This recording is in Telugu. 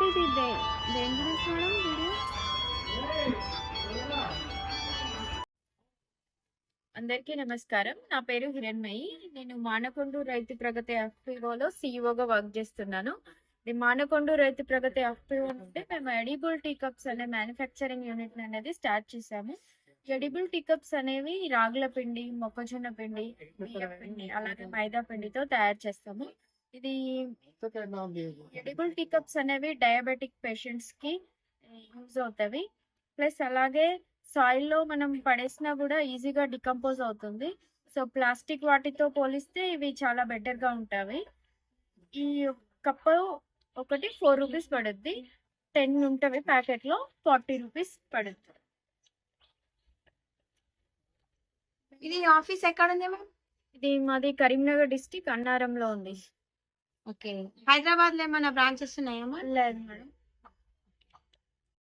ఇది దేని గురించి మేడం వీడియో? అందరికీ నమస్కారం. నా పేరు హిరణ్మయి. నేను మానకొండూరు రైతు ప్రగతి ఎఫ్పిఓలో సిఇఓగా వర్క్ చేస్తున్నాను. ఇది మానకొండూరు రైతు ప్రగతి ఎఫ్పిఓ అంటే మేము ఎడిబుల్ టీ కప్స్ అనే మ్యానుఫ్యాక్చరింగ్ యూనిట్ అనేది స్టార్ట్ చేసాము. ఎడిబుల్ టీ కప్స్ అనేవి రాగుల పిండి, మొక్కజొన్న పిండి, బియ్యం పిండి, అలాగే మైదా పిండితో తయారు చేస్తాము. ఇది ఎడిబుల్ టీ కప్స్ అనేవి డయాబెటిక్ పేషెంట్స్ కి యూజ్ అవుతాయి. ప్లస్ అలాగే సాయిల్లో మనం పడేసినా కూడా ఈజీగా డికంపోజ్ అవుతుంది. సో ప్లాస్టిక్ వాటితో పోలిస్తే ఇవి చాలా బెటర్గా ఉంటాయి. ఈ కప్పు ఒకటి 4 రూపీస్ పడుద్ది. 10 ఉంటవి ప్యాకెట్లో, 40 రూపీస్ పడుద్ది. ఇది ఆఫీస్ ఎక్కడ ఉంది మ్యామ్? ఇది మాది కరీంనగర్ డిస్టిక్ అన్నారంలో ఉంది. ఓకే. హైదరాబాద్ లో ఏమైనా బ్రాంచెస్ ఉన్నాయా మ్యామ్? లేదు మేడం.